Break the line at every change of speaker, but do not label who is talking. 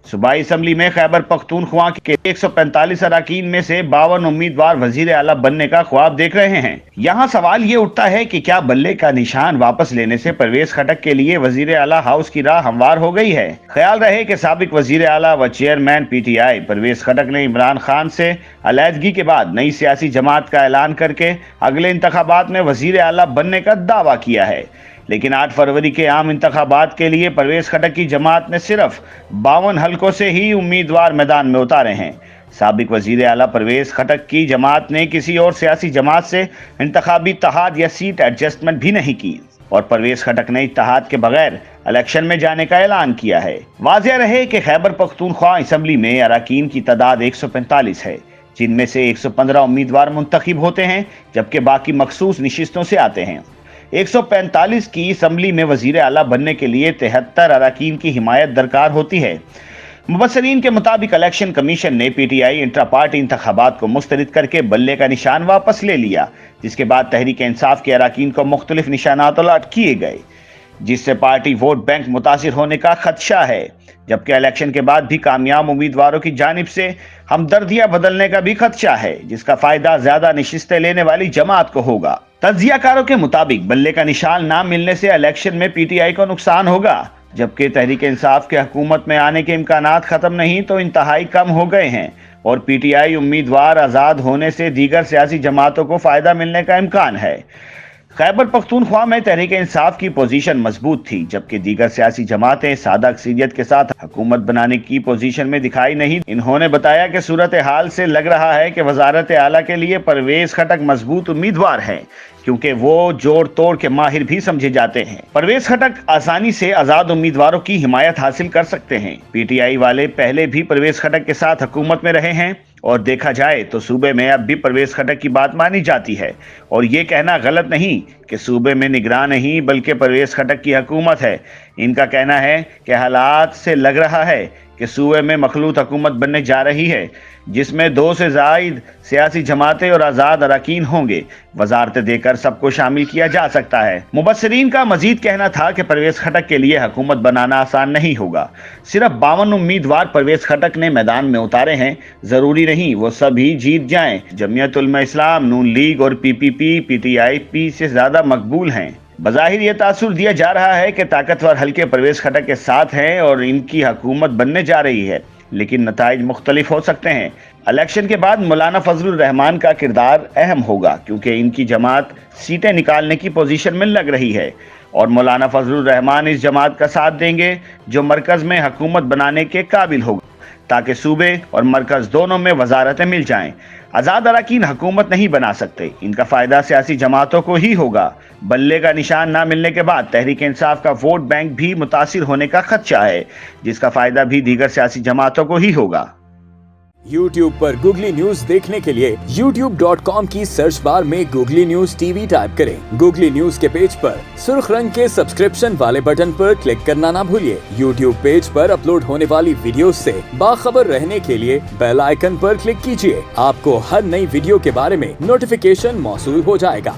صوبائی اسمبلی میں خیبر پختونخوا کے 145 اراکین میں سے 52 امیدوار وزیر اعلیٰ بننے کا خواب دیکھ رہے ہیں۔ یہاں سوال یہ اٹھتا ہے کہ کیا بلے کا نشان واپس لینے سے پرویز خٹک کے لیے وزیر اعلیٰ ہاؤس کی راہ ہموار ہو گئی ہے؟ خیال رہے کہ سابق وزیر اعلیٰ و chairman P T I Parvez Khattak نے عمران خان سے علیحدگی کے بعد نئی سیاسی جماعت کا اعلان کر کے اگلے انتخابات میں وزیر اعلیٰ بننے کا دعویٰ کیا ہے، لیکن 8 فروری کے عام انتخابات کے لیے پرویز خٹک کی جماعت نے صرف 52 حلقوں سے ہی امیدوار میدان میں اتارے ہیں۔ سابق وزیر اعلیٰ پرویز خٹک کی جماعت نے کسی اور سیاسی جماعت سے انتخابی اتحاد یا سیٹ ایڈجسٹمنٹ بھی نہیں کی، اور پرویز خٹک نے اتحاد کے بغیر الیکشن میں جانے کا اعلان کیا ہے۔ واضح رہے کہ خیبر پختونخوا اسمبلی میں اراکین کی تعداد 145 ہے، جن میں سے 115 امیدوار منتخب ہوتے ہیں جبکہ باقی مخصوص نشستوں سے آتے ہیں۔ 145 کی اسمبلی میں وزیر اعلیٰ بننے کے لیے 73 اراکین کی حمایت درکار ہوتی ہے۔ مبصرین کے مطابق الیکشن کمیشن نے پی ٹی آئی انٹرا پارٹی انتخابات کو مسترد کر کے بلے کا نشان واپس لے لیا، جس کے بعد تحریک انصاف کے اراکین کو مختلف نشانات الاٹ کیے گئے، جس سے پارٹی ووٹ بینک متاثر ہونے کا خدشہ ہے، جبکہ الیکشن کے بعد بھی کامیاب امیدواروں کی جانب سے ہمدردیاں بدلنے کا بھی خدشہ ہے، جس کا فائدہ زیادہ نشستیں لینے والی جماعت کو ہوگا۔ تجزیہ کاروں کے مطابق بلے کا نشان نہ ملنے سے الیکشن میں پی ٹی آئی کو نقصان ہوگا، جبکہ تحریک انصاف کے حکومت میں آنے کے امکانات ختم نہیں تو انتہائی کم ہو گئے ہیں، اور پی ٹی آئی امیدوار آزاد ہونے سے دیگر سیاسی جماعتوں کو فائدہ ملنے کا امکان ہے۔ خیبر پختونخوا میں تحریک انصاف کی پوزیشن مضبوط تھی، جبکہ دیگر سیاسی جماعتیں سادہ اکثریت کے ساتھ حکومت بنانے کی پوزیشن میں دکھائی نہیں۔ انہوں نے بتایا کہ صورتحال سے لگ رہا ہے کہ وزارت اعلیٰ کے لیے پرویز خٹک مضبوط امیدوار ہیں، کیونکہ وہ جوڑ توڑ کے ماہر بھی سمجھے جاتے ہیں۔ پرویز خٹک آسانی سے آزاد امیدواروں کی حمایت حاصل کر سکتے ہیں۔ پی ٹی آئی والے پہلے بھی پرویز خٹک کے ساتھ حکومت میں رہے ہیں، اور دیکھا جائے تو صوبے میں اب بھی پرویز خٹک کی بات مانی جاتی ہے، اور یہ کہنا غلط نہیں کہ صوبے میں نگراں نہیں بلکہ پرویز خٹک کی حکومت ہے۔ ان کا کہنا ہے کہ حالات سے لگ رہا ہے کہ صوبے میں مخلوط حکومت بننے جا رہی ہے، جس میں 2 سے زائد سیاسی جماعتیں اور آزاد اراکین ہوں گے۔ وزارتیں دے کر سب کو شامل کیا جا سکتا ہے۔ مبصرین کا مزید کہنا تھا کہ پرویز خٹک کے لیے حکومت بنانا آسان نہیں ہوگا۔ صرف 52 امیدوار پرویز خٹک نے میدان میں اتارے ہیں، ضروری نہیں وہ سب ہی جیت جائیں۔ جمعیت علماء اسلام، نون لیگ اور پی پی ٹی آئی پی سے زیادہ مقبول ہیں۔ بظاہر یہ تاثر دیا جا رہا ہے کہ طاقتور حلقے پرویز خٹک کے ساتھ ہیں اور ان کی حکومت بننے جا رہی ہے، لیکن نتائج مختلف ہو سکتے ہیں۔ الیکشن کے بعد مولانا فضل الرحمان کا کردار اہم ہوگا، کیونکہ ان کی جماعت سیٹیں نکالنے کی پوزیشن میں لگ رہی ہے، اور مولانا فضل الرحمان اس جماعت کا ساتھ دیں گے جو مرکز میں حکومت بنانے کے قابل ہوگا، تاکہ صوبے اور مرکز دونوں میں وزارتیں مل جائیں۔ آزاد اراکین حکومت نہیں بنا سکتے، ان کا فائدہ سیاسی جماعتوں کو ہی ہوگا۔ بلے کا نشان نہ ملنے کے بعد تحریک انصاف کا ووٹ بینک بھی متاثر ہونے کا خدشہ ہے، جس کا فائدہ بھی دیگر سیاسی جماعتوں کو ہی ہوگا۔
YouTube پر گوگلی نیوز دیکھنے کے لیے youtube.com کی سرچ بار میں googly news T V type کریں۔ گوگلی نیوز کے پیج پر سرخ رنگ کے سبسکرپشن والے بٹن پر کلک کرنا نہ بھولیے۔ YouTube پیج پر اپلوڈ ہونے والی ویڈیوز سے باخبر رہنے کے لیے بیل آئیکن پر کلک کیجیے۔ آپ کو ہر نئی ویڈیو کے بارے میں نوٹیفیکیشن موصول ہو جائے گا۔